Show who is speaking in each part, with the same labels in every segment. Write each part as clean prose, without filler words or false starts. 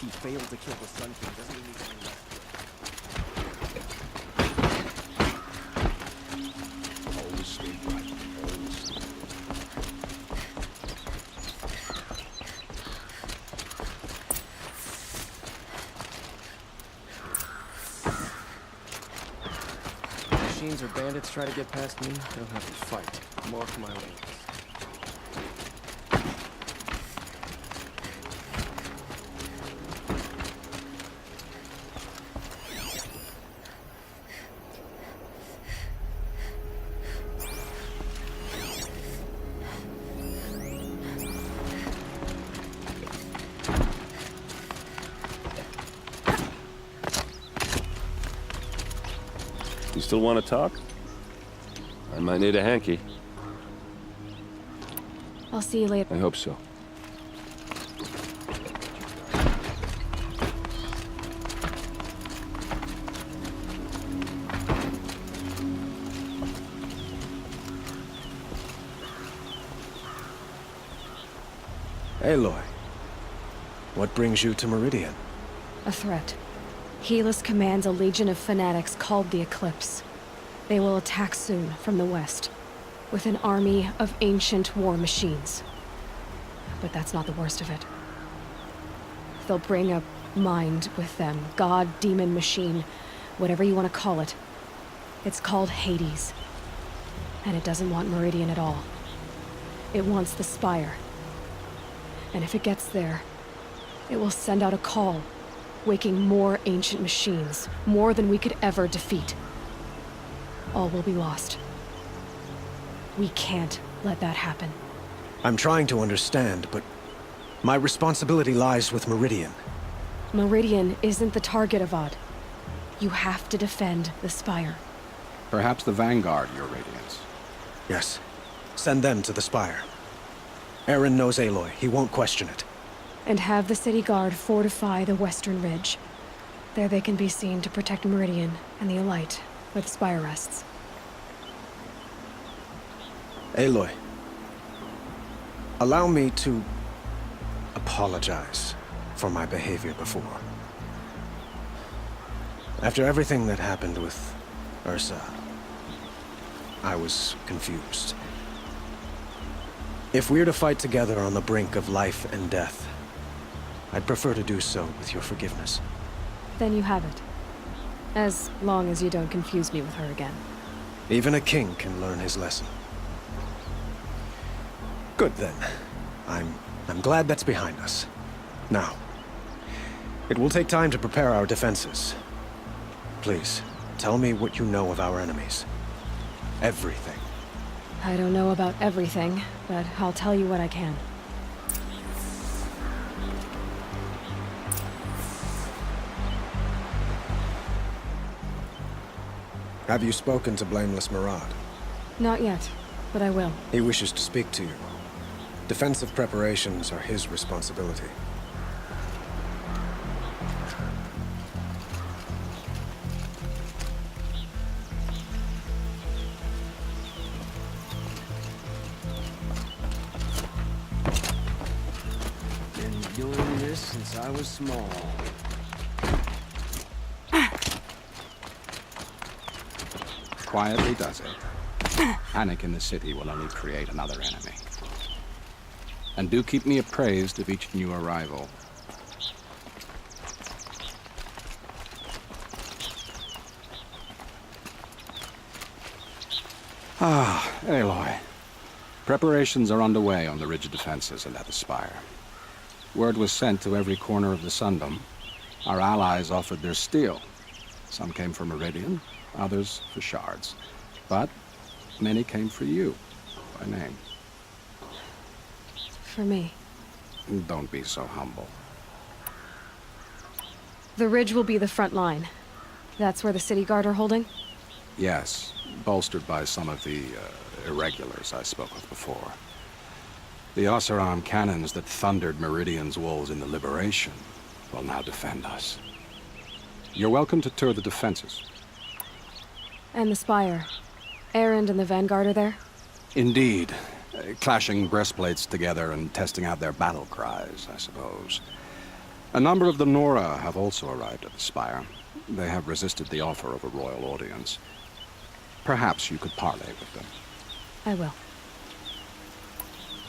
Speaker 1: he failed to kill the Sun King doesn't mean he's any less good.
Speaker 2: Always stay right. Always stay right.
Speaker 1: Machines or bandits try to get past me, they'll have to fight. Mark my words.
Speaker 3: You still want to talk? I might need a hanky.
Speaker 4: I'll see you later.
Speaker 3: I hope so.
Speaker 5: Aloy, what brings you to Meridian?
Speaker 4: A threat. Helis commands a legion of fanatics called the Eclipse. They will attack soon from the west, with an army of ancient war machines. But that's not the worst of it. They'll bring a mind with them, god, demon, machine, whatever you want to call it. It's called Hades. And it doesn't want Meridian at all. It wants the Spire. And if it gets there, it will send out a call, waking more ancient machines, more than we could ever defeat. All will be lost. We can't let that happen.
Speaker 5: I'm trying to understand, but my responsibility lies with Meridian.
Speaker 4: Meridian isn't the target, Avad. You have to defend the Spire.
Speaker 2: Perhaps the Vanguard, Your Radiance.
Speaker 5: Yes. Send them to the Spire. Aaron knows Aloy. He won't question it.
Speaker 4: And have the City Guard fortify the Western Ridge. There they can be seen to protect Meridian and the Elite, where the Spire rests.
Speaker 5: Aloy, allow me to apologize for my behavior before. After everything that happened with Ursa, I was confused. If we're to fight together on the brink of life and death, I'd prefer to do so with your forgiveness.
Speaker 4: Then you have it. As long as you don't confuse me with her again.
Speaker 5: Even a king can learn his lesson. Good then. I'm glad that's behind us. Now, it will take time to prepare our defenses. Please, tell me what you know of our enemies. Everything.
Speaker 4: I don't know about everything, but I'll tell you what I can.
Speaker 5: Have you spoken to Blameless Murad?
Speaker 4: Not yet, but I will.
Speaker 5: He wishes to speak to you. Defensive preparations are his responsibility.
Speaker 1: Been doing this since I was small.
Speaker 2: Quietly does it. Panic in the city will only create another enemy. And do keep me appraised of each new arrival. Aloy. Preparations are underway on the ridge defenses and at the Spire. Word was sent to every corner of the Sundom. Our allies offered their steel. Some came for Meridian, others for shards. But many came for you, by name.
Speaker 4: For me.
Speaker 2: Don't be so humble.
Speaker 4: The ridge will be the front line. That's where the City Guard are holding?
Speaker 2: Yes, bolstered by some of the irregulars I spoke of before. The Oseram cannons that thundered Meridian's walls in the Liberation will now defend us. You're welcome to tour the defenses.
Speaker 4: And the Spire. Erend and the Vanguard are there?
Speaker 2: Indeed. Clashing breastplates together and testing out their battle cries, I suppose. A number of the Nora have also arrived at the Spire. They have resisted the offer of a royal audience. Perhaps you could parley with them.
Speaker 4: I will.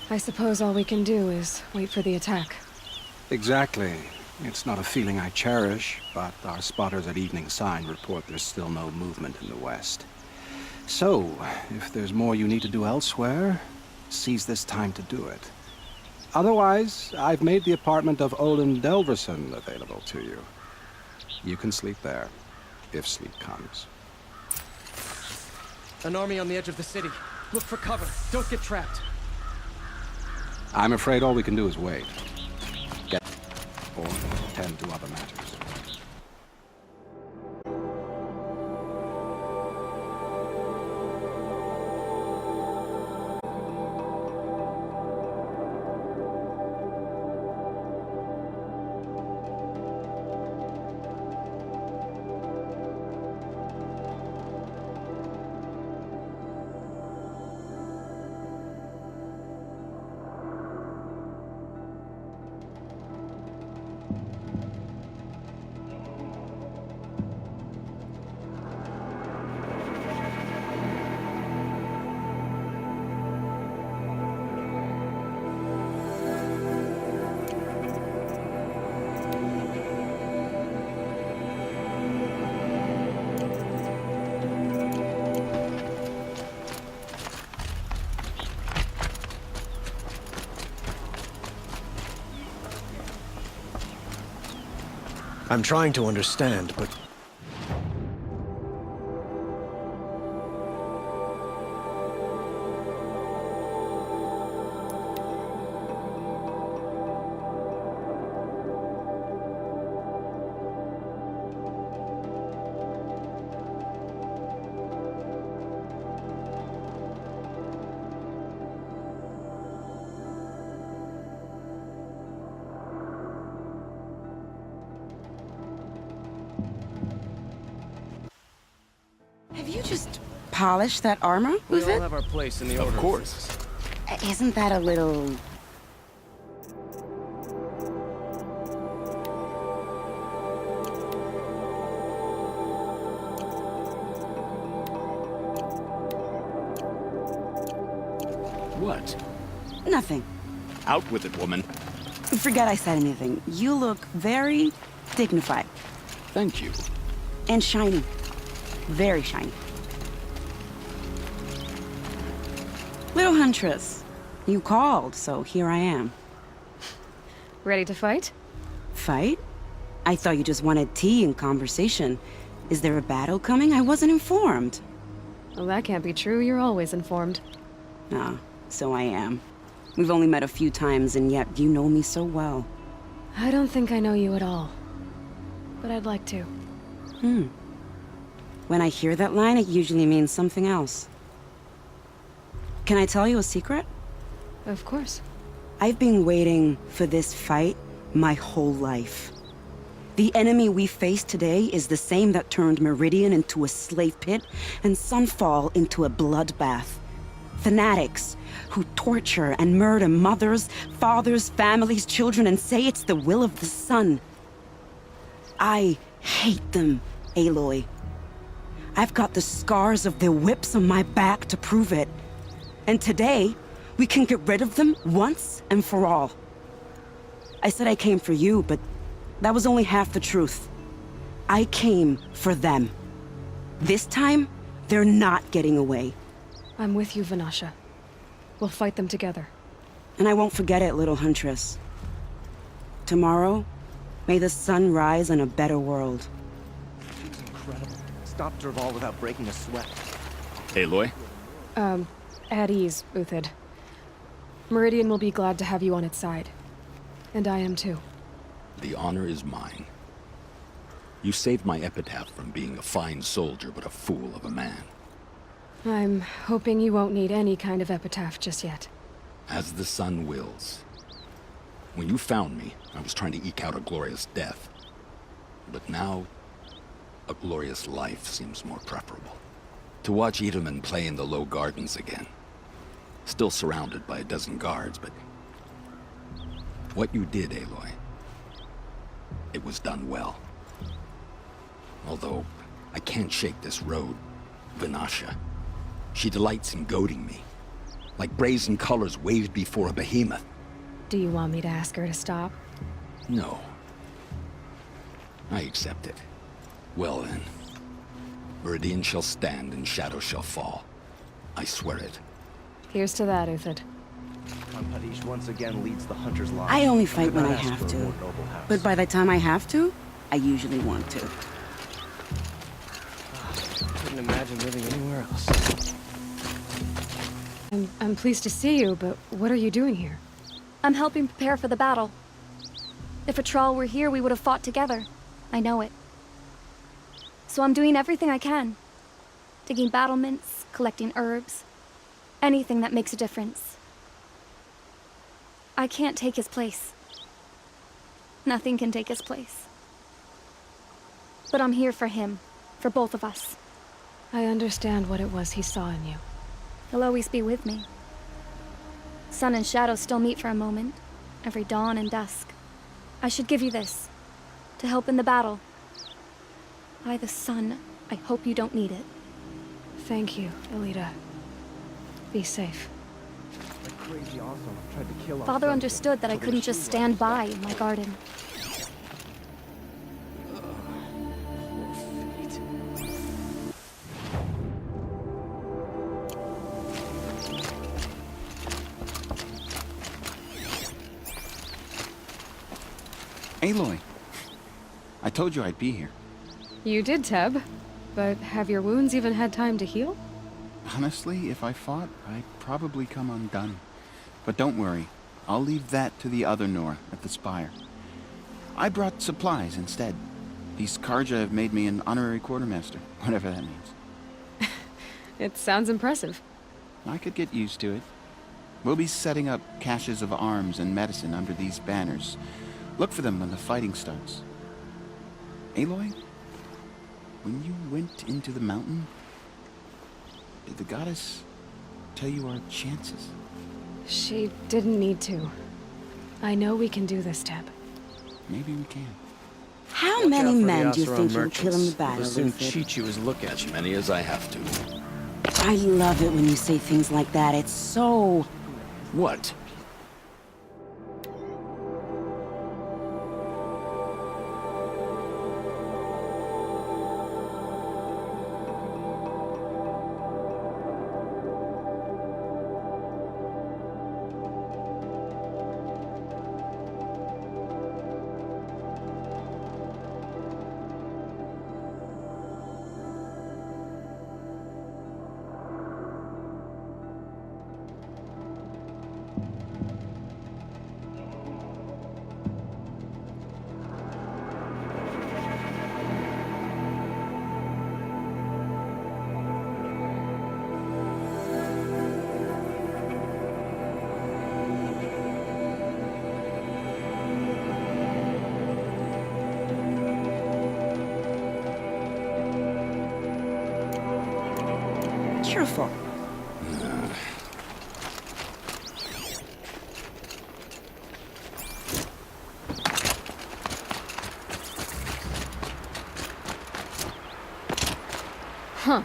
Speaker 4: I suppose all we can do is wait for the attack.
Speaker 2: Exactly. It's not a feeling I cherish, but our spotters at Evening Sign report there's still no movement in the west. So, if there's more you need to do elsewhere, seize this time to do it. Otherwise, I've made the apartment of Olin Delverson available to you. You can sleep there, if sleep comes.
Speaker 1: An army on the edge of the city. Look for cover. Don't get trapped.
Speaker 2: I'm afraid all we can do is wait. Get or tend to other matters.
Speaker 5: I'm trying to understand, but...
Speaker 6: Have you just polished that armor
Speaker 1: We
Speaker 6: with
Speaker 1: all
Speaker 6: it?
Speaker 1: have our place in the order.
Speaker 3: Of course.
Speaker 6: Isn't that a little...
Speaker 7: What?
Speaker 6: Nothing.
Speaker 7: Out with it, woman.
Speaker 6: Forget I said anything. You look very dignified.
Speaker 7: Thank you.
Speaker 6: And shiny. Very shiny. Little Huntress, you called, so here I am.
Speaker 4: Ready to fight?
Speaker 6: Fight? I thought you just wanted tea and conversation. Is there a battle coming? I wasn't informed.
Speaker 4: Well, that can't be true. You're always informed.
Speaker 6: Ah, so I am. We've only met a few times, and yet you know me so well.
Speaker 4: I don't think I know you at all. But I'd like to.
Speaker 6: When I hear that line, it usually means something else. Can I tell you a secret?
Speaker 4: Of course.
Speaker 6: I've been waiting for this fight my whole life. The enemy we face today is the same that turned Meridian into a slave pit and Sunfall into a bloodbath. Fanatics who torture and murder mothers, fathers, families, children, and say it's the will of the sun. I hate them, Aloy. I've got the scars of their whips on my back to prove it. And today, we can get rid of them once and for all. I said I came for you, but that was only half the truth. I came for them. This time, they're not getting away.
Speaker 4: I'm with you, Vanasha. We'll fight them together.
Speaker 6: And I won't forget it, little Huntress. Tomorrow, may the sun rise in a better world.
Speaker 8: Incredible. Stopped Dervahl without breaking a sweat.
Speaker 7: Aloy?
Speaker 4: At ease, Uthid. Meridian will be glad to have you on its side. And I am too.
Speaker 7: The honor is mine. You saved my epitaph from being a fine soldier, but a fool of a man.
Speaker 4: I'm hoping you won't need any kind of epitaph just yet.
Speaker 7: As the sun wills. When you found me, I was trying to eke out a glorious death. But now, a glorious life seems more preferable. To watch Edelman play in the low gardens again. Still surrounded by a dozen guards, but... what you did, Aloy, it was done well. Although, I can't shake this road, Vinasha. She delights in goading me, like brazen colors waved before a behemoth.
Speaker 4: Do you want me to ask her to stop?
Speaker 7: No. I accept it. Well then. Meridian shall stand and shadow shall fall. I swear it.
Speaker 4: Here's to that, Uthid.
Speaker 8: Harish once again leads the hunter's line.
Speaker 6: I only fight
Speaker 8: could
Speaker 6: when
Speaker 8: not
Speaker 6: I
Speaker 8: ask
Speaker 6: have
Speaker 8: for a
Speaker 6: to.
Speaker 8: more noble house.
Speaker 6: But by the time I have to, I usually want to.
Speaker 1: Couldn't imagine living anywhere else.
Speaker 4: I'm pleased to see you, but what are you doing here?
Speaker 9: I'm helping prepare for the battle. If a Thrall were here, we would have fought together. I know it. So I'm doing everything I can. Digging battlements, collecting herbs. Anything that makes a difference. I can't take his place. Nothing can take his place. But I'm here for him. For both of us.
Speaker 4: I understand what it was he saw in you.
Speaker 9: He'll always be with me. Sun and shadow still meet for a moment. Every dawn and dusk. I should give you this. To help in the battle. By the sun, I hope you don't need it.
Speaker 4: Thank you, Elita. Be safe.
Speaker 8: That crazy Awesome tried to kill our
Speaker 9: Father
Speaker 8: son,
Speaker 9: understood that I
Speaker 8: so
Speaker 9: couldn't
Speaker 8: she
Speaker 9: just
Speaker 8: was
Speaker 9: stand
Speaker 8: stuck.
Speaker 9: by in my garden.
Speaker 10: Aloy, I told you I'd be here.
Speaker 4: You did, Teb. But have your wounds even had time to heal?
Speaker 10: Honestly, if I fought, I'd probably come undone. But don't worry, I'll leave that to the other Nora at the Spire. I brought supplies instead. These Karja have made me an honorary quartermaster, whatever that means.
Speaker 4: It sounds impressive.
Speaker 10: I could get used to it. We'll be setting up caches of arms and medicine under these banners. Look for them when the fighting starts. Aloy, when you went into the mountain, did the goddess tell you our chances?
Speaker 4: She didn't need to. I know we can do this, Teb.
Speaker 10: Maybe we can.
Speaker 6: How
Speaker 1: Watch out
Speaker 6: many
Speaker 1: for the
Speaker 6: men do you
Speaker 1: Oseram
Speaker 6: think you'll
Speaker 1: merchants.
Speaker 6: kill in the battle,
Speaker 1: They'll soon
Speaker 6: Uthid?
Speaker 1: cheat you as look at
Speaker 7: As
Speaker 1: you.
Speaker 7: many as I have to.
Speaker 6: I love it when you say things like that. It's so...
Speaker 7: What?
Speaker 6: Careful.
Speaker 11: Huh.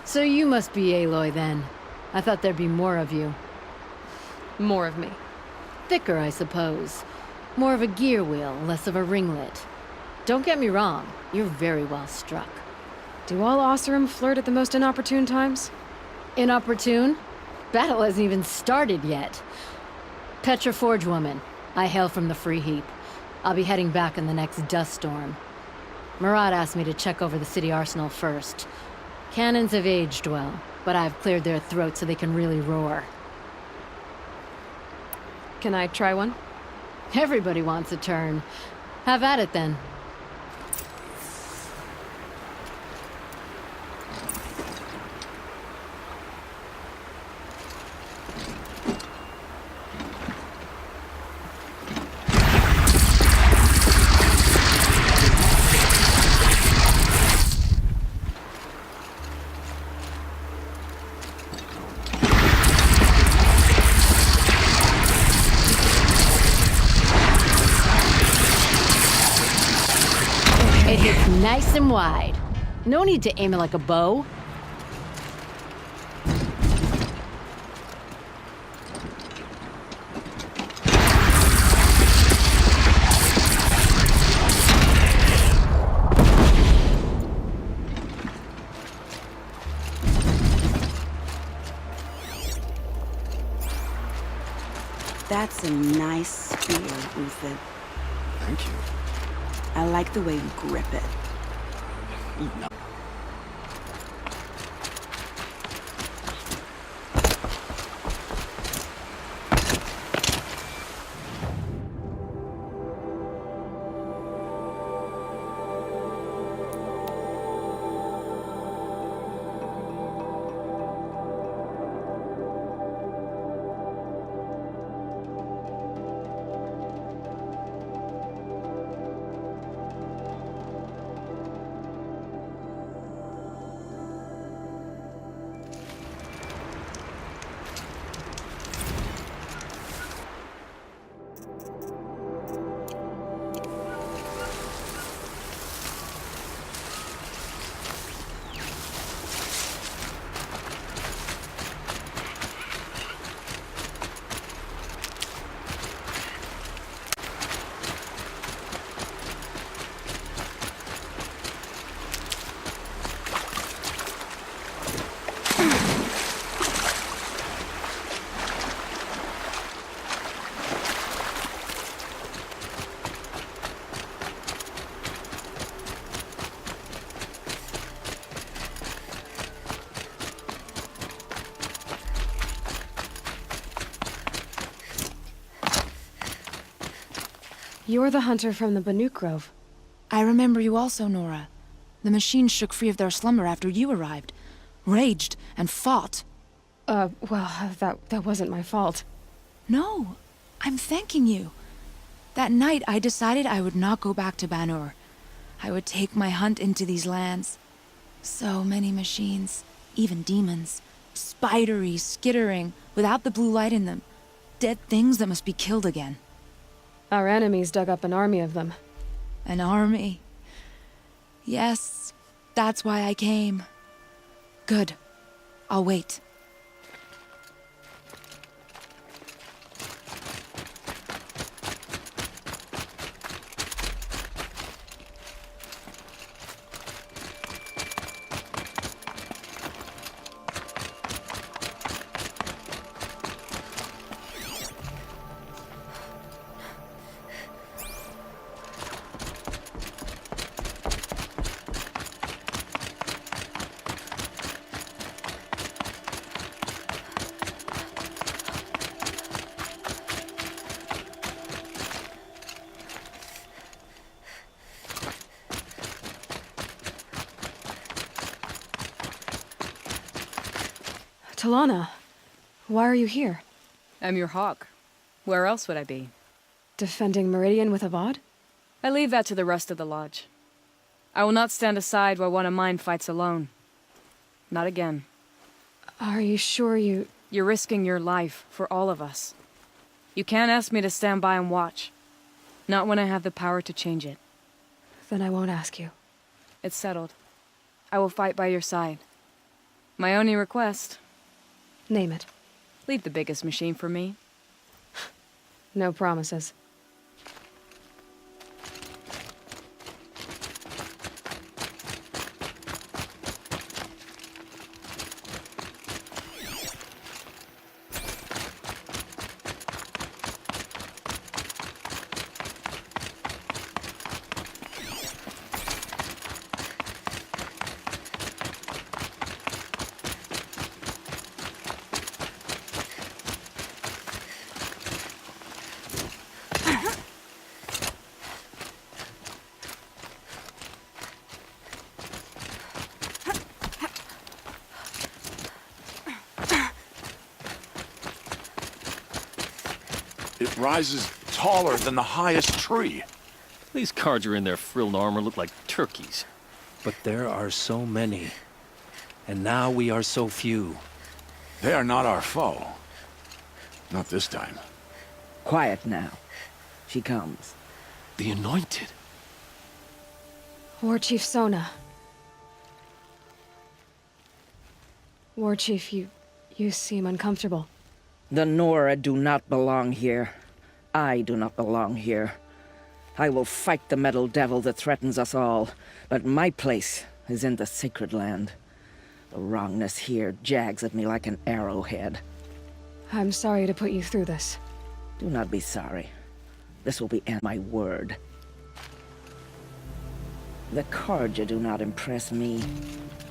Speaker 11: So you must be Aloy then. I thought there'd be more of you.
Speaker 4: More of me.
Speaker 11: Thicker, I suppose. More of a gear wheel, less of a ringlet. Don't get me wrong, you're very well struck.
Speaker 4: Do all Oseram flirt at the most inopportune times?
Speaker 11: Inopportune? Battle hasn't even started yet. Petra Forge woman. I hail from the Free Heap. I'll be heading back in the next dust storm. Murad asked me to check over the city arsenal first. Cannons have aged well, but I've cleared their throats so they can really roar.
Speaker 4: Can I try one?
Speaker 11: Everybody wants a turn. Have at it then. Nice and wide. No need to aim it like a bow.
Speaker 6: That's a nice spear, Uther.
Speaker 2: Thank you.
Speaker 6: I like the way you grip it.
Speaker 4: You're the hunter from the Banuk Grove.
Speaker 12: I remember you also, Nora. The machines shook free of their slumber after you arrived. Raged and fought.
Speaker 4: Well, that wasn't my fault.
Speaker 12: No, I'm thanking you. That night, I decided I would not go back to Banur. I would take my hunt into these lands. So many machines, even demons. Spidery, skittering, without the blue light in them. Dead things that must be killed again.
Speaker 4: Our enemies dug up an army of them.
Speaker 12: An army. Yes, that's why I came. Good. I'll wait.
Speaker 4: Talana, why are you here?
Speaker 13: I'm your hawk. Where else would I be?
Speaker 4: Defending Meridian with Avad?
Speaker 13: I leave that to the rest of the Lodge. I will not stand aside while one of mine fights alone. Not again.
Speaker 4: Are you sure you...
Speaker 13: You're risking your life for all of us. You can't ask me to stand by and watch. Not when I have the power to change it.
Speaker 4: Then I won't ask you.
Speaker 13: It's settled. I will fight by your side. My only request...
Speaker 4: Name it.
Speaker 13: Leave the biggest machine for me.
Speaker 4: No promises.
Speaker 14: It rises taller than the highest tree.
Speaker 1: These Carja in their frilled armor look like turkeys.
Speaker 8: But there are so many. And now we are so few.
Speaker 14: They are not our foe. Not this time.
Speaker 15: Quiet now. She comes.
Speaker 1: The Anointed.
Speaker 4: War Chief Sona. War Chief, you seem uncomfortable.
Speaker 15: The Nora do not belong here. I do not belong here. I will fight the metal devil that threatens us all, but my place is in the sacred land. The wrongness here jags at me like an arrowhead.
Speaker 4: I'm sorry to put you through this.
Speaker 15: Do not be sorry. This will be my word. The Carja do not impress me.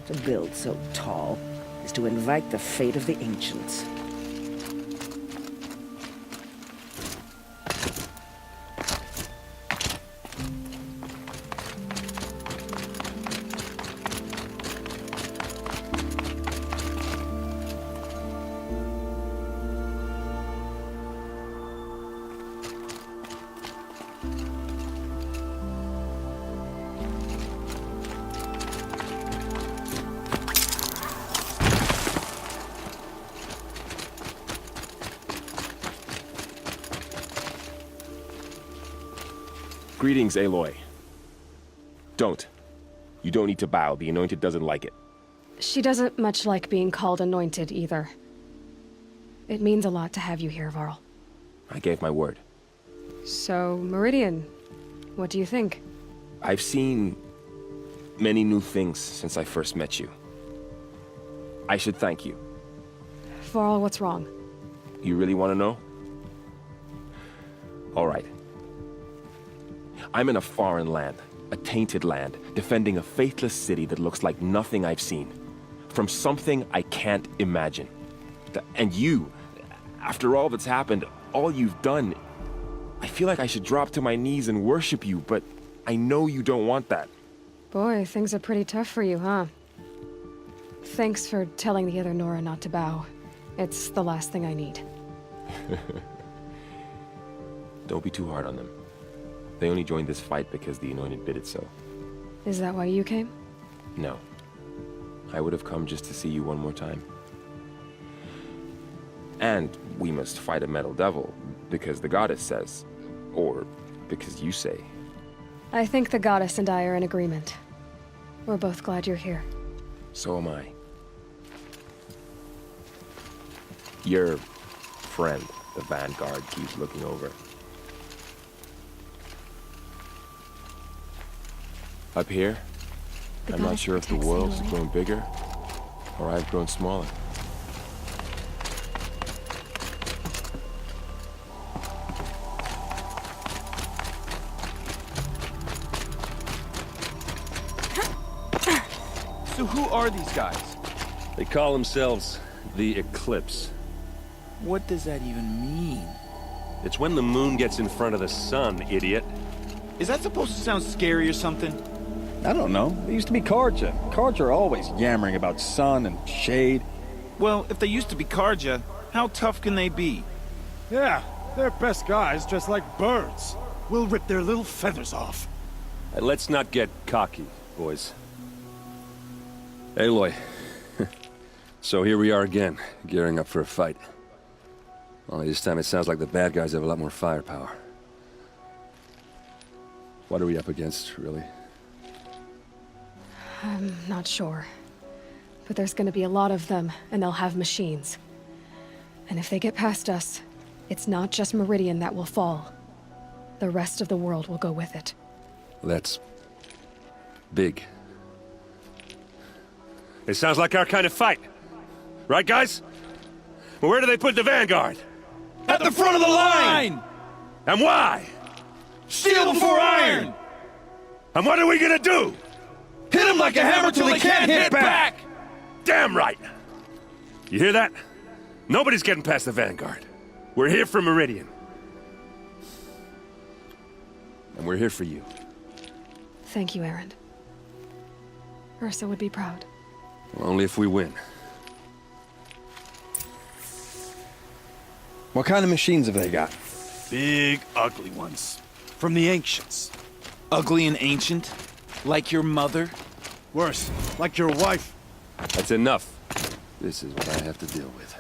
Speaker 15: To build so tall is to invite the fate of the ancients.
Speaker 16: Greetings, Aloy. Don't. You don't need to bow. The Anointed doesn't like it.
Speaker 4: She doesn't much like being called anointed, either. It means a lot to have you here, Varl.
Speaker 16: I gave my word.
Speaker 4: So, Meridian, what do you think?
Speaker 16: I've seen many new things since I first met you. I should thank you.
Speaker 4: Varl, what's wrong?
Speaker 16: You really want to know? All right. I'm in a foreign land, a tainted land, defending a faithless city that looks like nothing I've seen. From something I can't imagine. And you, after all that's happened, all you've done, I feel like I should drop to my knees and worship you, but I know you don't want that.
Speaker 4: Boy, things are pretty tough for you, huh? Thanks for telling the other Nora not to bow. It's the last thing I need.
Speaker 16: Don't be too hard on them. They only joined this fight because the Anointed bid it so.
Speaker 4: Is that why you came?
Speaker 16: No. I would have come just to see you one more time. And we must fight a metal devil, because the goddess says. Or because you say.
Speaker 4: I think the goddess and I are in agreement. We're both glad you're here.
Speaker 16: So am I. Your friend, the Vanguard, keeps looking over. Up here, I'm not sure if the world's grown bigger, or I've grown smaller.
Speaker 10: So who are these guys?
Speaker 3: They call themselves the Eclipse.
Speaker 10: What does that even mean?
Speaker 3: It's when the moon gets in front of the sun, idiot.
Speaker 10: Is that supposed to sound scary or something?
Speaker 17: I don't know. They used to be Carja. Carja are always yammering about sun and shade.
Speaker 10: Well, if they used to be Carja, how tough can they be?
Speaker 18: Yeah, they're best guys dressed like birds. We'll rip their little feathers off.
Speaker 3: Let's not get cocky, boys. Aloy. So here we are again, gearing up for a fight. Only this time it sounds like the bad guys have a lot more firepower. What are we up against, really?
Speaker 4: I'm not sure. But there's gonna be a lot of them, and they'll have machines. And if they get past us, it's not just Meridian that will fall. The rest of the world will go with it.
Speaker 3: That's big. It sounds like our kind of fight. Right, guys? Well, where do they put the Vanguard?
Speaker 10: At the front of the line!
Speaker 3: And why?
Speaker 10: Steel before iron!
Speaker 3: And what are we gonna do?
Speaker 10: Hit them like a hammer till they can't hit back!
Speaker 3: Damn right! You hear that? Nobody's getting past the Vanguard. We're here for Meridian. And we're here for you.
Speaker 4: Thank you, Aaron. Ursa would be proud.
Speaker 3: Well, only if we win.
Speaker 17: What kind of machines have they got?
Speaker 18: Big, ugly ones. From the ancients.
Speaker 10: Ugly and ancient? Like your mother?
Speaker 18: Worse, like your wife.
Speaker 3: That's enough. This is what I have to deal with.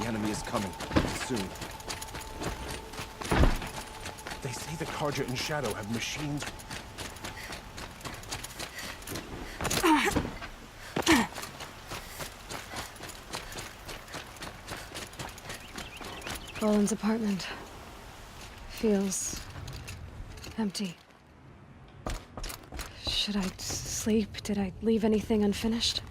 Speaker 18: The enemy is coming. Soon. They say the Carja and Shadow have machines.
Speaker 4: Roland's apartment feels empty. Should I sleep? Did I leave anything unfinished?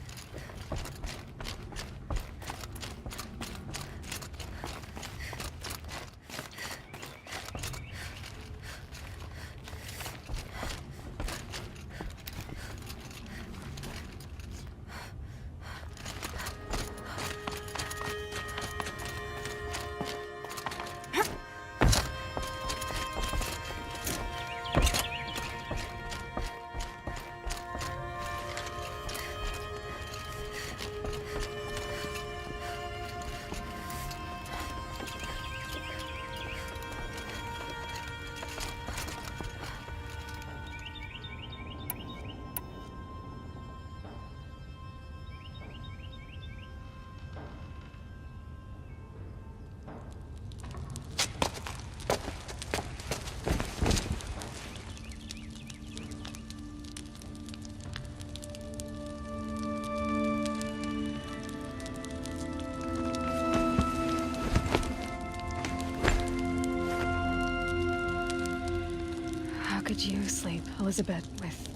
Speaker 4: How could you sleep, Elizabeth, with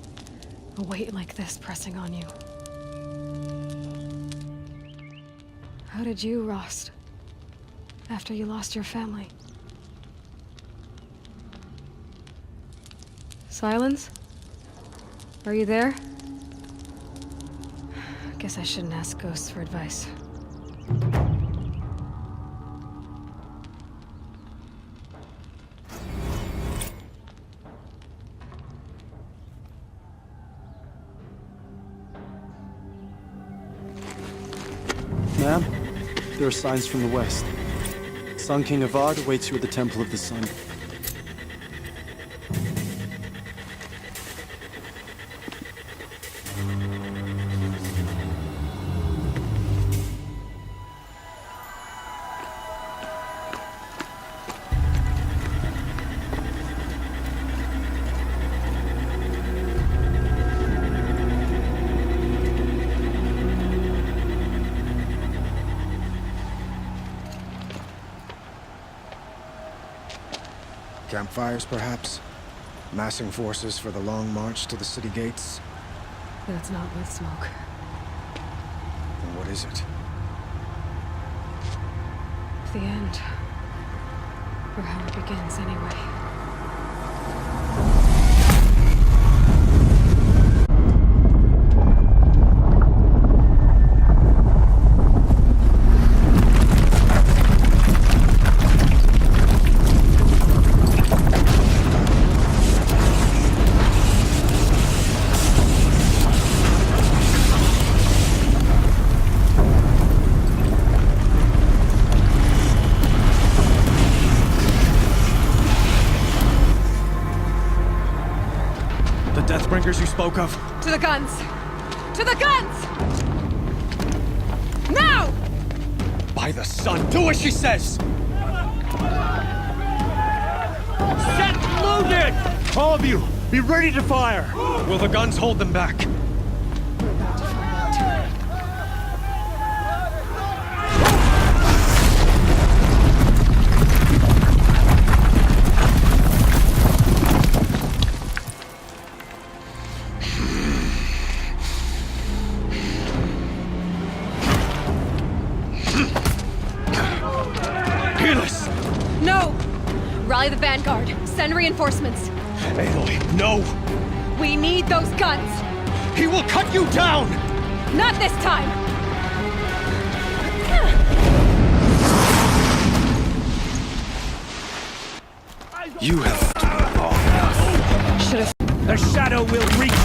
Speaker 4: a weight like this pressing on you? How did you, Rost, after you lost your family? Silence? Are you there? Guess I shouldn't ask ghosts for advice.
Speaker 18: Ma'am, there are signs from the west. Sun King Avad awaits you at the Temple of the Sun.
Speaker 5: Campfires, perhaps? Massing forces for the long march to the city gates?
Speaker 4: That's not with smoke.
Speaker 5: Then what is it?
Speaker 4: The end. Or how it begins, anyway.
Speaker 5: Deathbringers you spoke of?
Speaker 4: To the guns! To the guns! Now!
Speaker 5: By the sun, do as she says!
Speaker 18: Set loaded! All of you, be ready to fire!
Speaker 5: Will the guns hold them back?
Speaker 4: We're about to find out. No! Rally the vanguard. Send reinforcements.
Speaker 5: Aloy, no!
Speaker 4: We need those guns!
Speaker 5: He will cut you down!
Speaker 4: Not this time!
Speaker 5: You have done long enough.
Speaker 4: Should've...
Speaker 18: The shadow will reach you!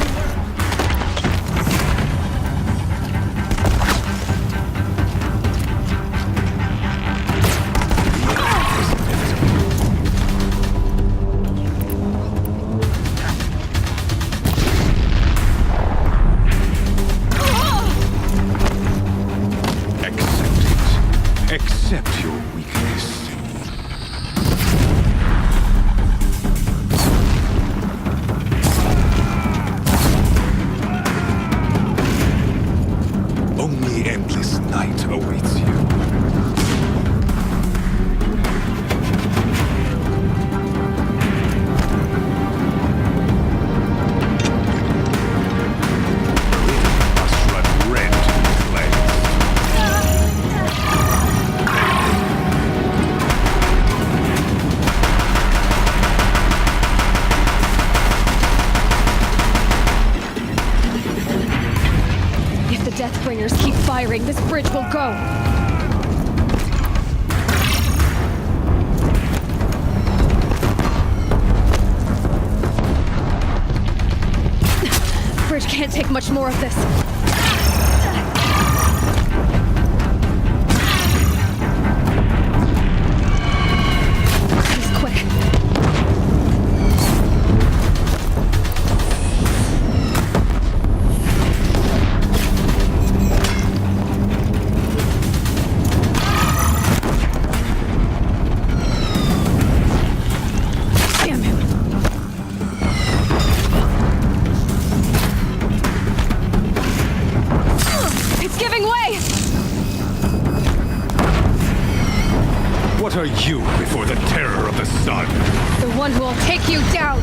Speaker 5: Accept
Speaker 4: firing, this bridge will go. Bridge can't take much more of this. He's quick. Damn him. It's giving way!
Speaker 19: What are you before the terror of the sun?
Speaker 4: The one who will take you down!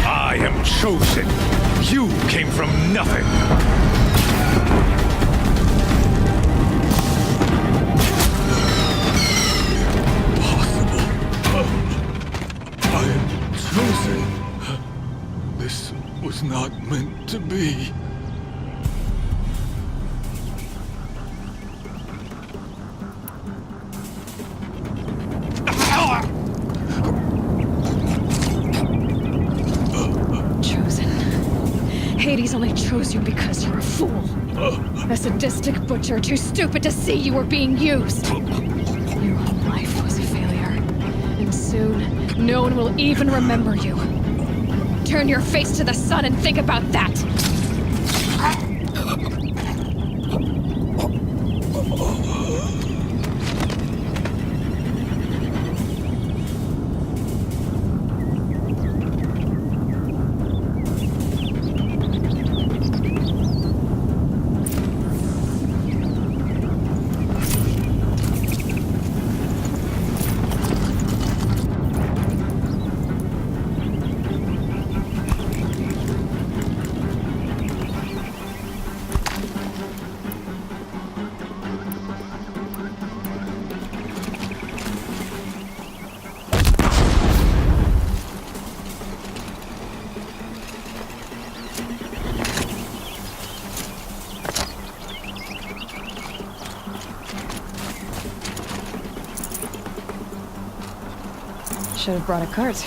Speaker 19: I am chosen. You came from nothing.
Speaker 14: I am chosen. This was not meant to be.
Speaker 4: Chosen. Hades only chose you because you're a fool. A sadistic butcher too stupid to see you were being used. Your whole life was a failure. And soon, no one will even remember you. Turn your face to the sun and think about that! Should have brought a cart.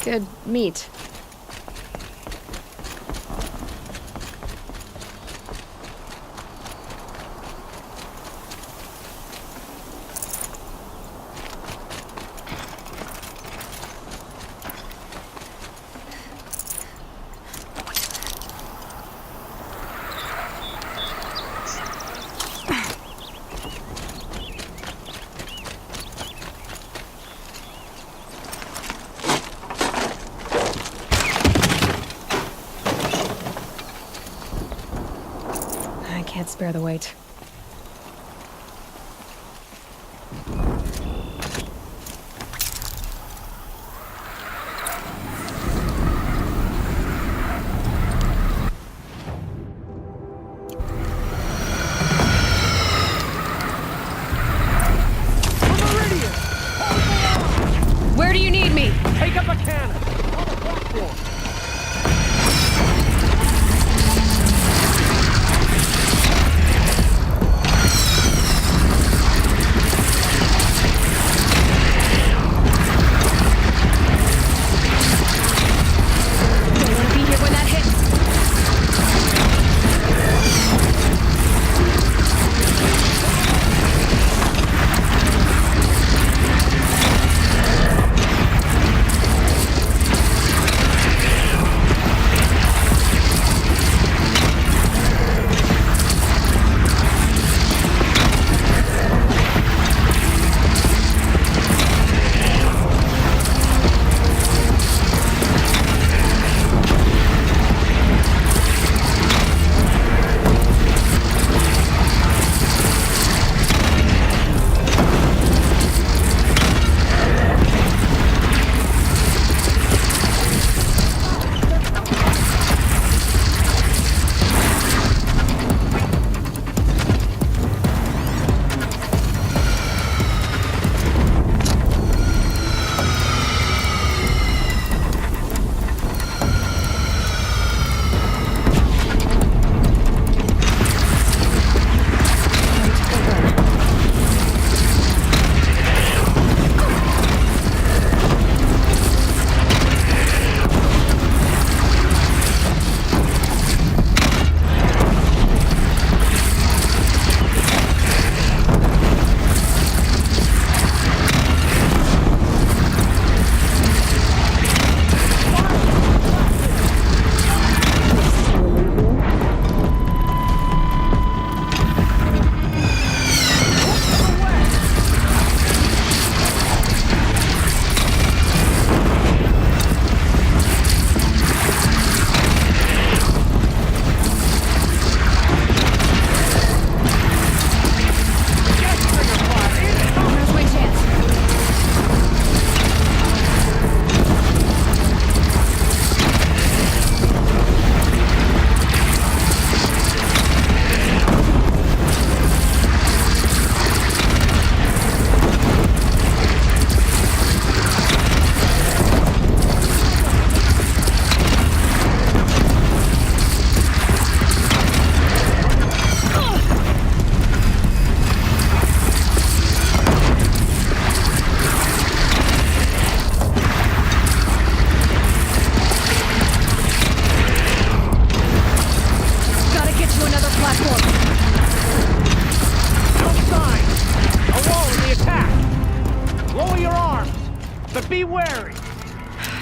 Speaker 4: Good meat. Can't spare the weight. Where do you need me?
Speaker 19: Take up a cannon! On the platform!
Speaker 4: Don't want to be here when that hits.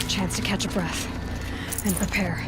Speaker 4: Chance to catch a breath and prepare.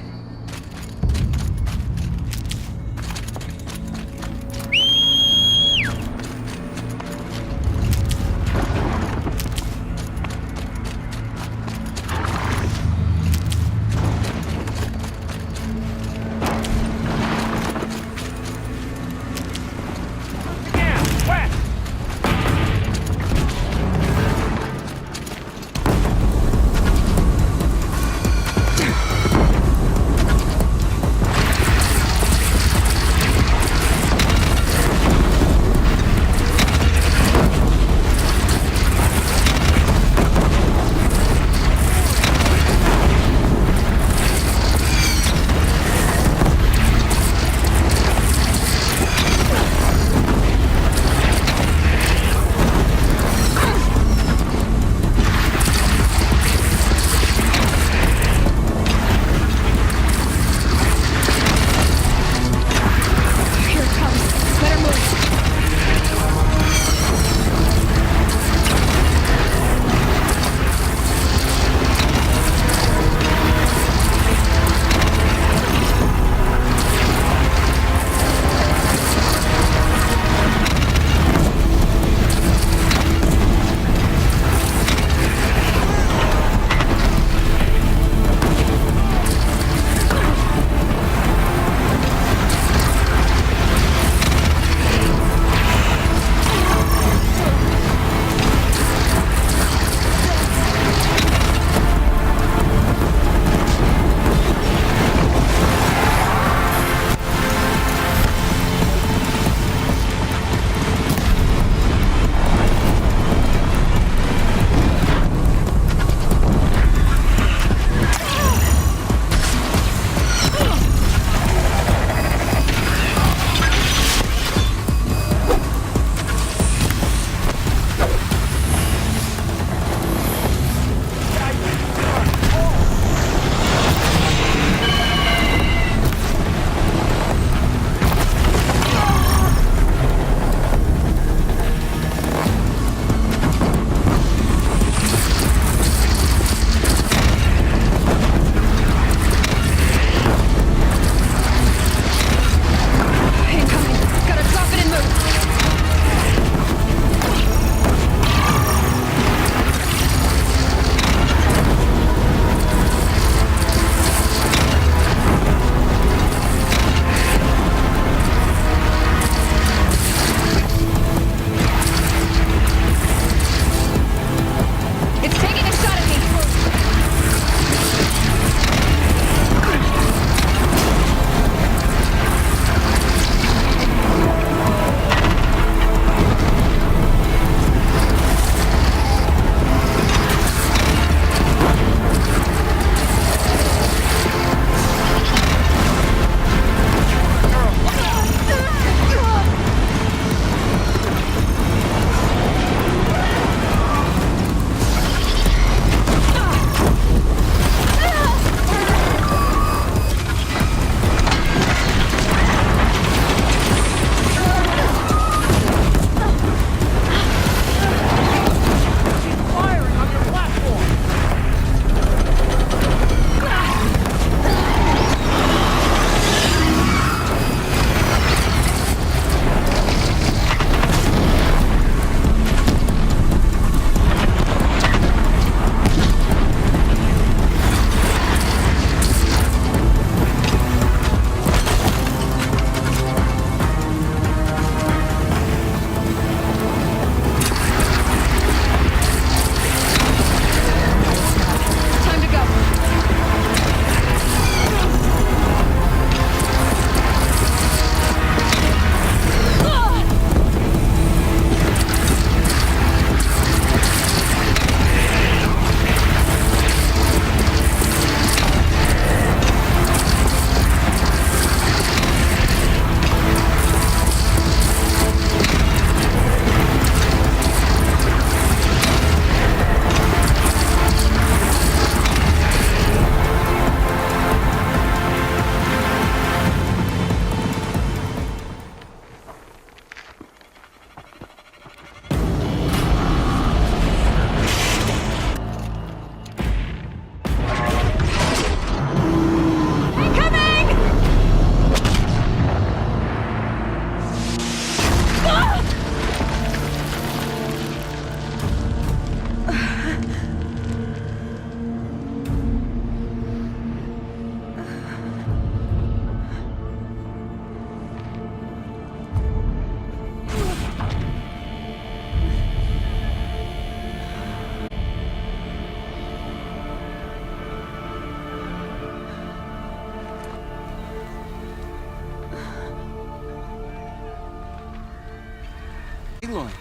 Speaker 10: Aloy!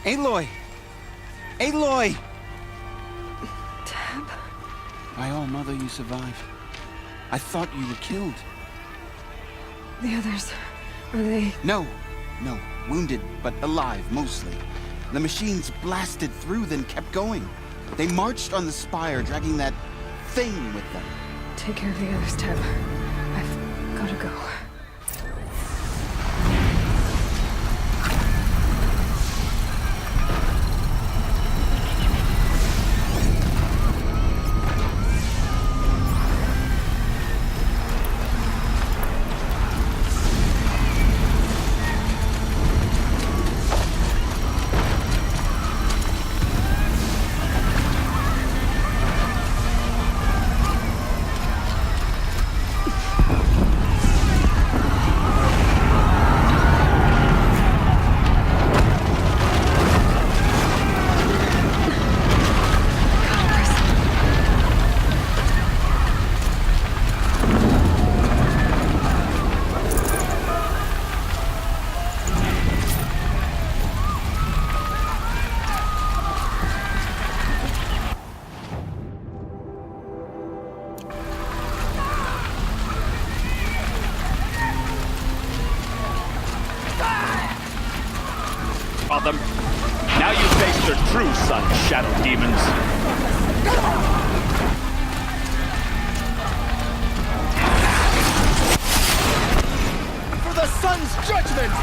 Speaker 10: Aloy! Aloy!
Speaker 4: Tab?
Speaker 10: By all mother, you survived. I thought you were killed.
Speaker 4: The others, are they...
Speaker 10: No. Wounded, but alive, mostly. The machines blasted through, then kept going. They marched on the spire, dragging that thing with them.
Speaker 4: Take care of the others, Tab. I've gotta go.
Speaker 19: Them. Now you face your true son, Shadow Demons.
Speaker 1: For the sun's judgment!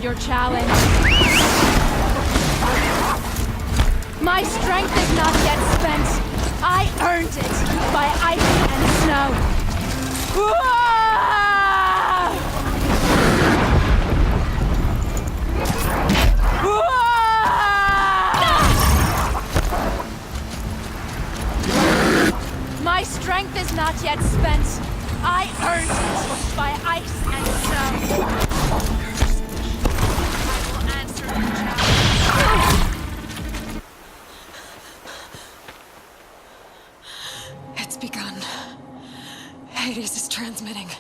Speaker 12: Your challenge. My strength is not yet spent. I earned it by ice and snow. My strength is not yet spent. I earned it by ice and snow.
Speaker 4: It's begun. Hades is transmitting.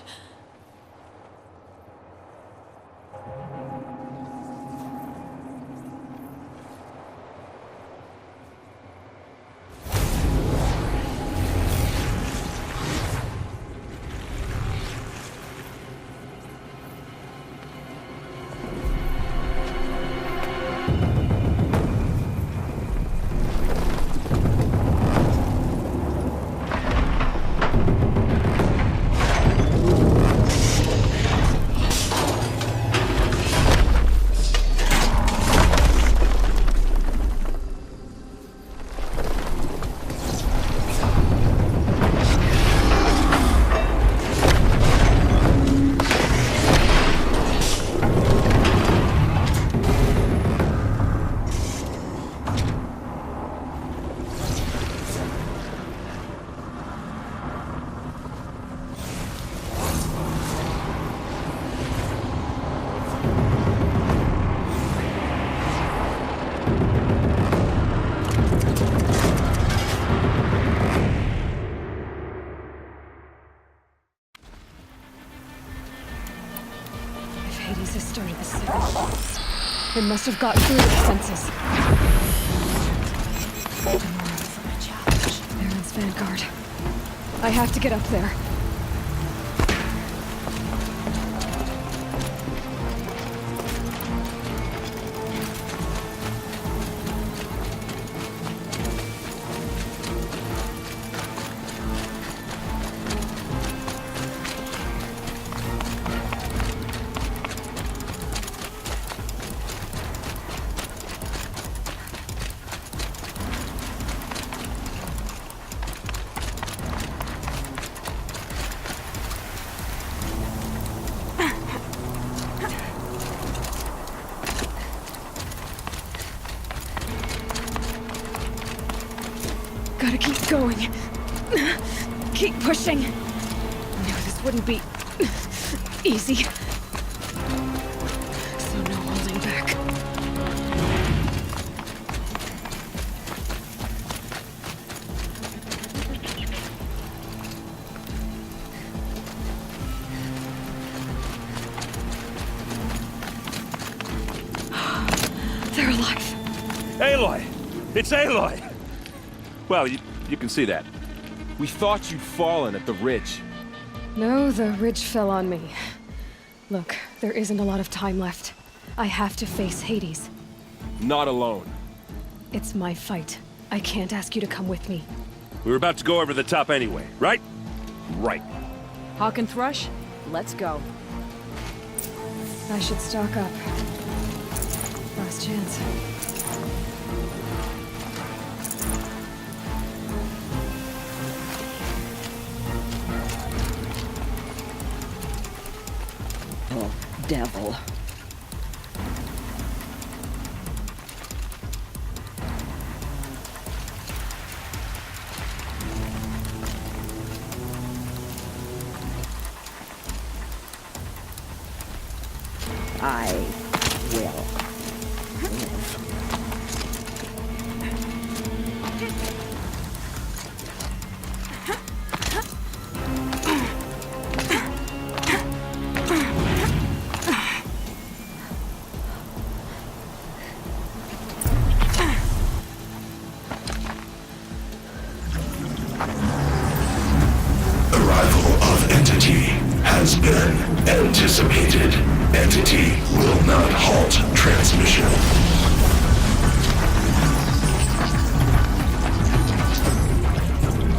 Speaker 4: Hades has started the signal. It must have got through the defenses. Baron's vanguard. I have to get up there. Gotta keep going. Keep pushing. Knew this wouldn't be easy. So no holding back. They're alive.
Speaker 16: Aloy! It's Aloy! Well, you can see that. We thought you'd fallen at the ridge.
Speaker 4: No, the ridge fell on me. Look, there isn't a lot of time left. I have to face Hades.
Speaker 16: Not alone.
Speaker 4: It's my fight. I can't ask you to come with me.
Speaker 16: We were about to go over the top anyway, right? Right.
Speaker 13: Hawk and Thrush, let's go.
Speaker 4: I should stock up. Last chance.
Speaker 15: Oh, devil. I will live.
Speaker 20: Arrival of Entity has been anticipated. Entity will not halt transmission.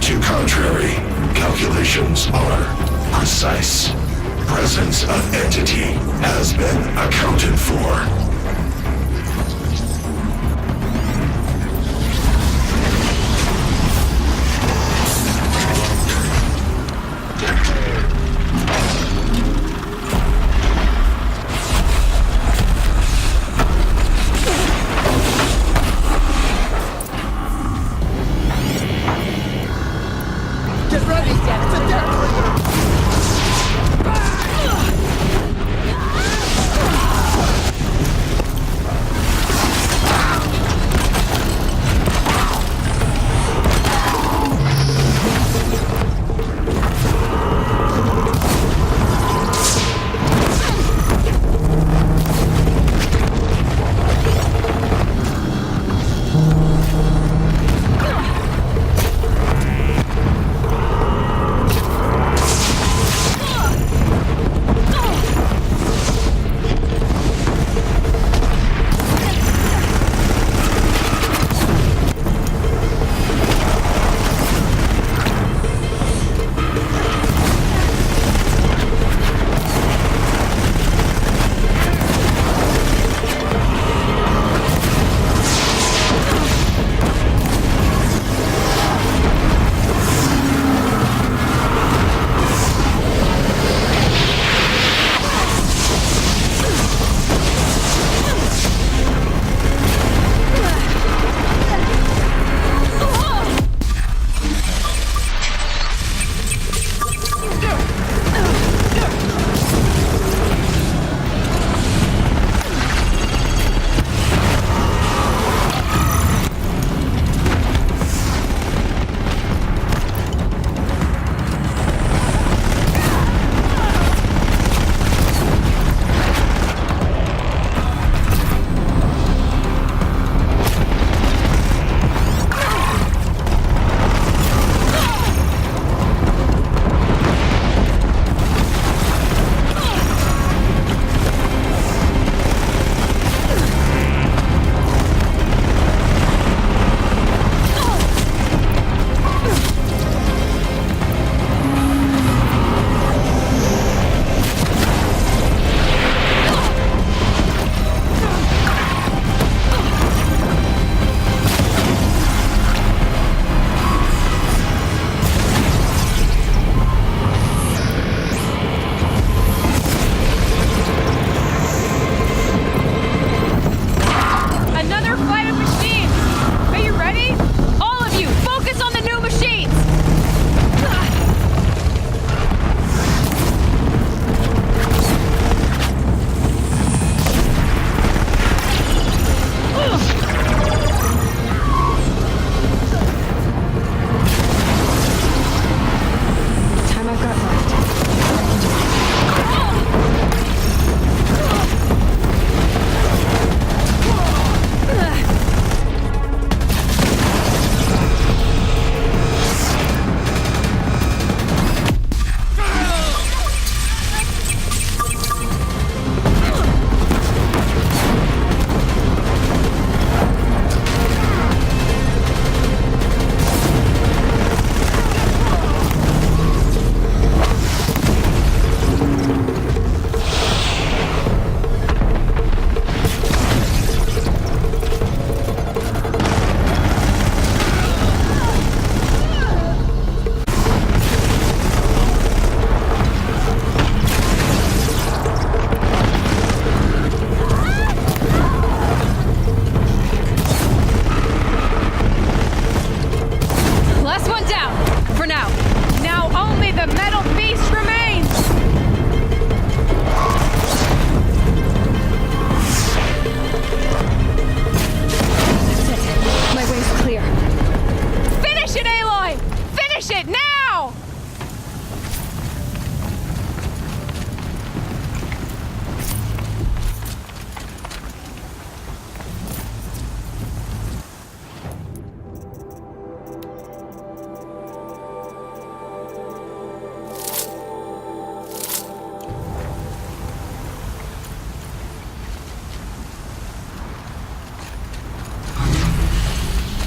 Speaker 20: To contrary, calculations are precise. Presence of Entity has been accounted for.
Speaker 21: Get ready! It's a detonator!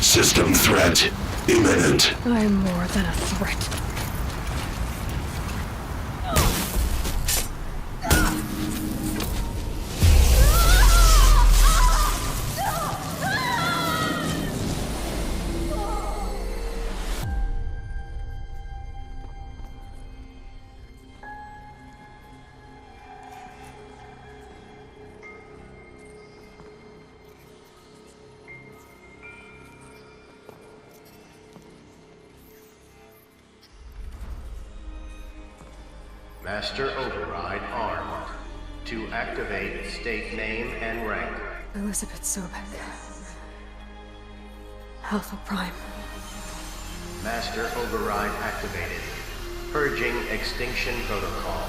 Speaker 20: System threat imminent.
Speaker 4: I'm more than a threat.
Speaker 9: Master Override armed. To activate, state name and rank.
Speaker 4: Elizabeth Sobek. Alpha Prime.
Speaker 9: Master Override activated. Purging Extinction Protocol.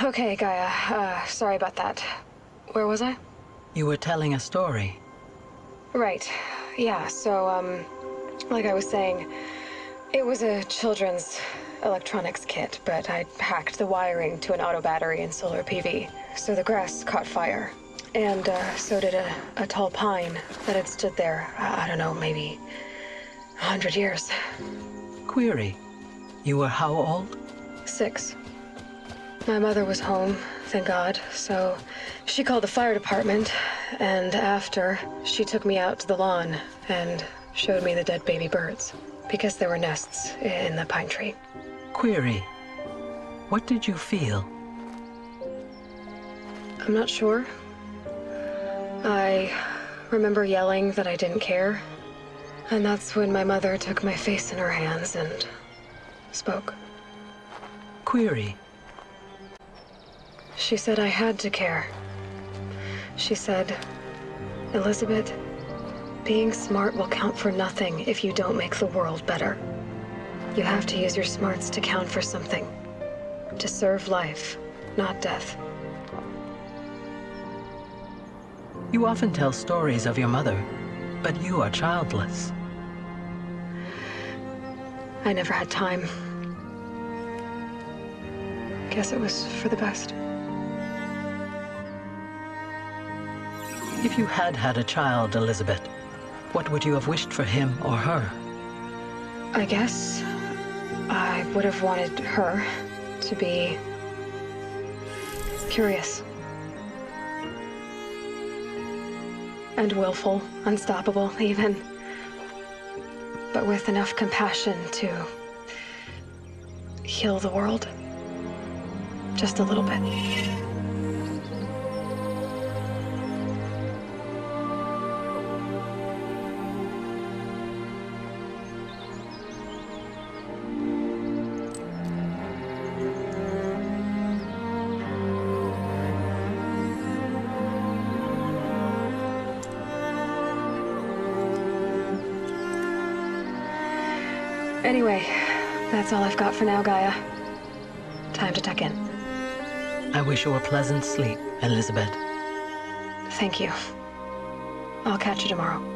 Speaker 4: Okay, Gaia. Sorry about that. Where was I?
Speaker 22: You were telling a story.
Speaker 4: Right. Yeah, so, like I was saying, it was a children's electronics kit, but I hacked the wiring to an auto battery and solar PV. So the grass caught fire. And, so did a tall pine that had stood there, I don't know, maybe 100 years.
Speaker 22: Query. You were how old?
Speaker 4: 6. My mother was home, thank God, so she called the fire department, and after, she took me out to the lawn and showed me the dead baby birds, because there were nests in the pine tree.
Speaker 22: Query. What did you feel?
Speaker 4: I'm not sure. I remember yelling that I didn't care, and that's when my mother took my face in her hands and spoke.
Speaker 22: Query.
Speaker 4: She said I had to care. She said, Elizabeth, being smart will count for nothing if you don't make the world better. You have to use your smarts to count for something. To serve life, not death.
Speaker 22: You often tell stories of your mother, but you are childless.
Speaker 4: I never had time. Guess it was for the best.
Speaker 22: If you had had a child, Elizabeth, what would you have wished for him or her?
Speaker 4: I guess I would have wanted her to be curious. And willful, unstoppable even. But with enough compassion to heal the world. Just a little bit. Anyway, that's all I've got for now, Gaia. Time to tuck in.
Speaker 22: I wish you a pleasant sleep, Elizabeth.
Speaker 4: Thank you. I'll catch you tomorrow.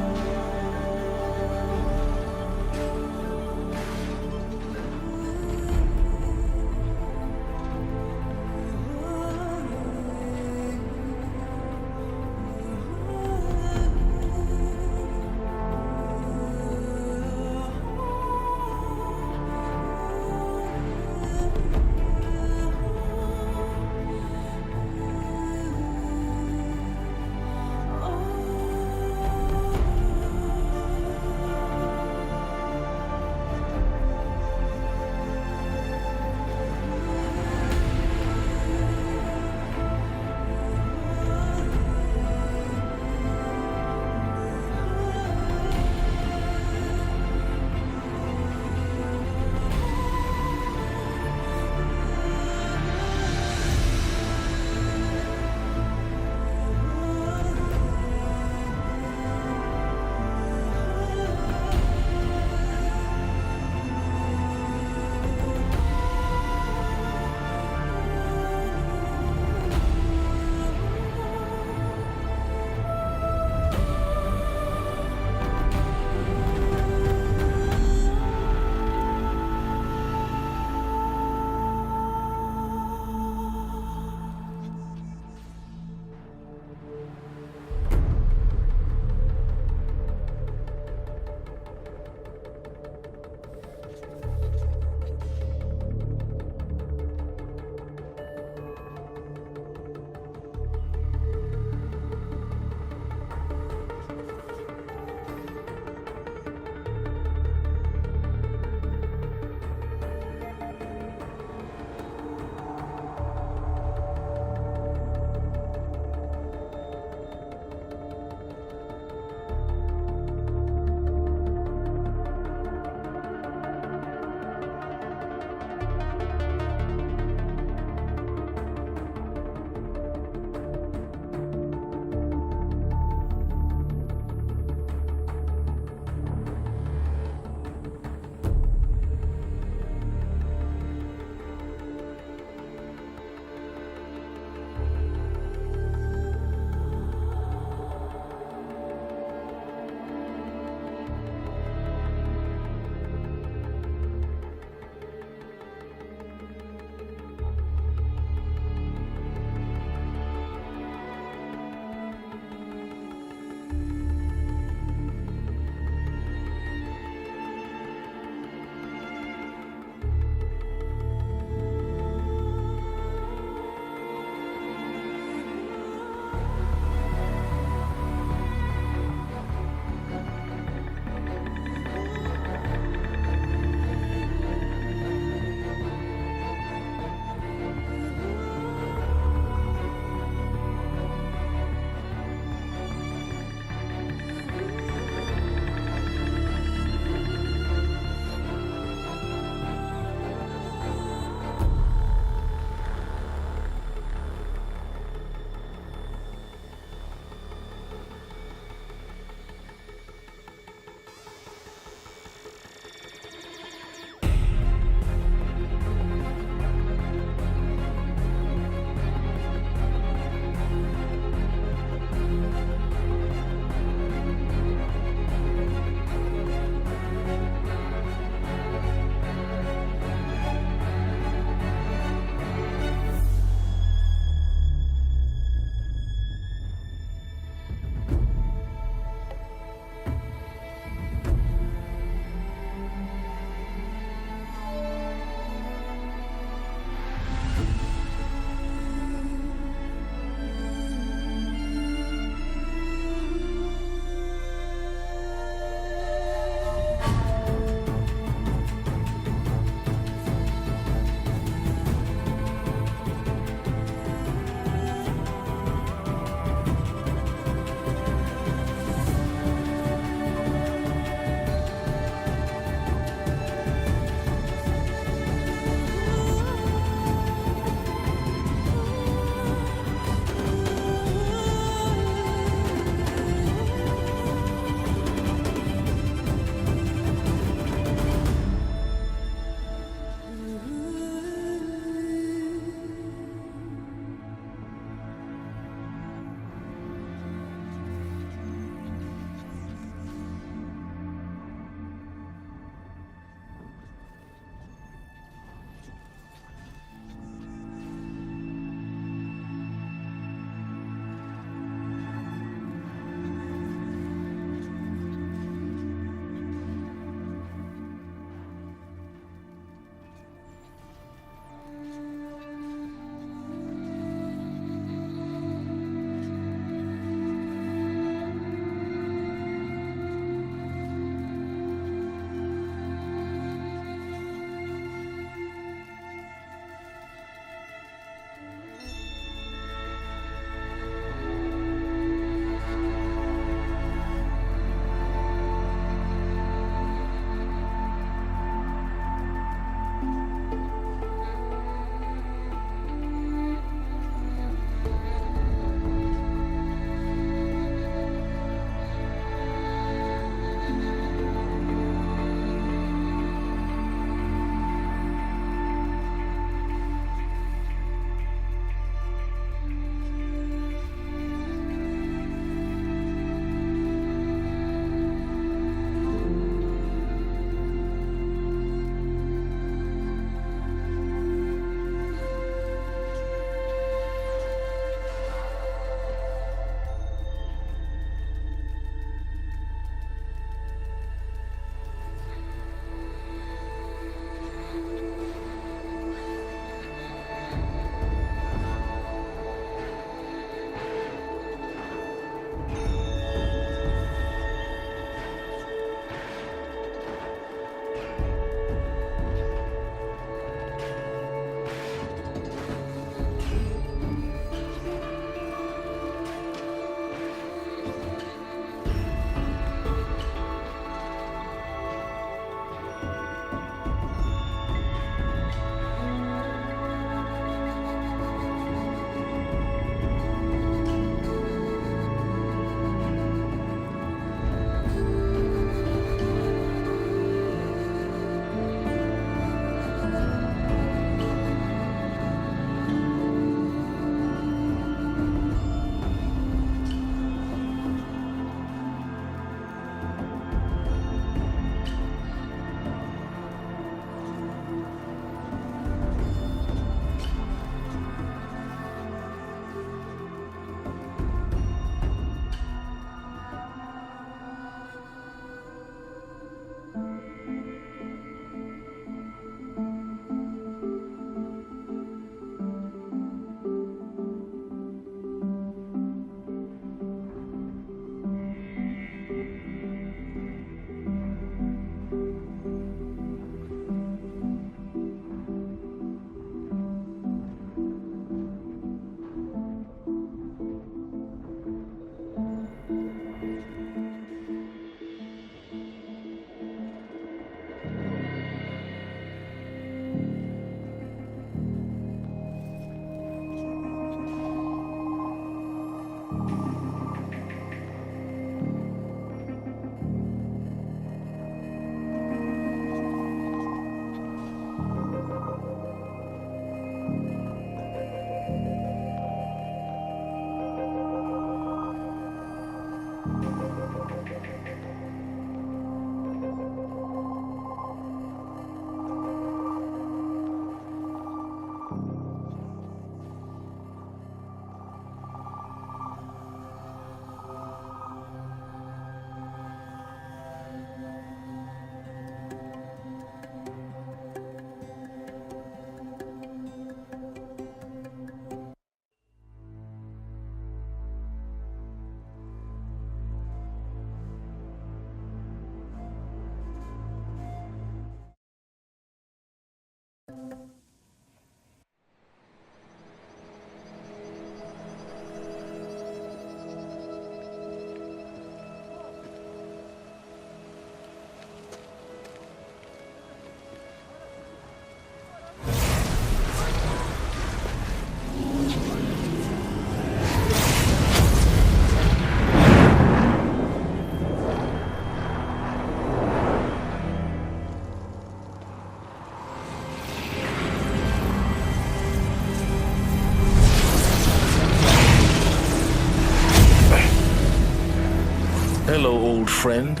Speaker 20: Hello, old friend.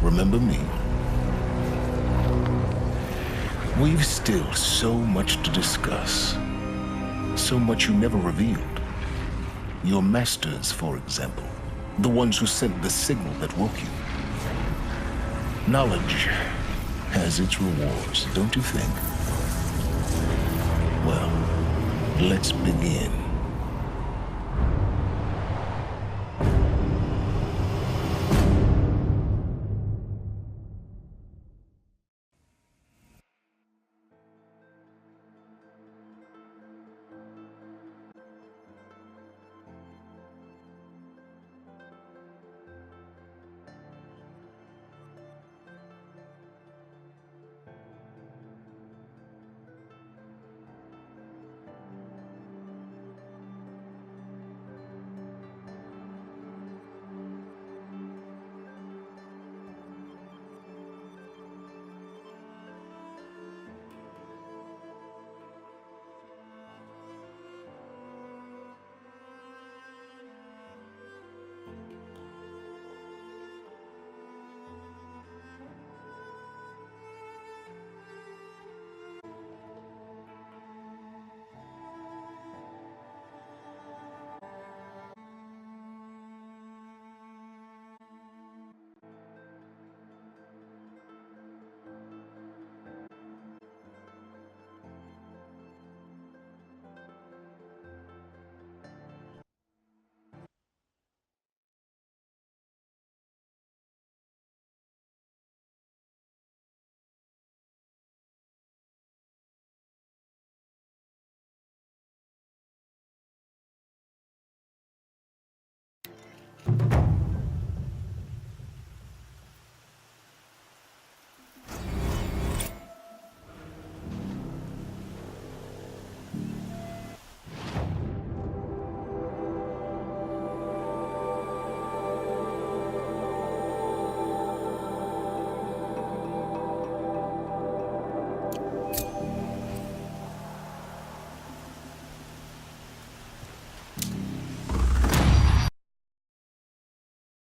Speaker 20: Remember me? We've still so much to discuss. So much you never revealed. Your masters, for example. The ones who sent the signal that woke you. Knowledge has its rewards, don't you think? Well, let's begin.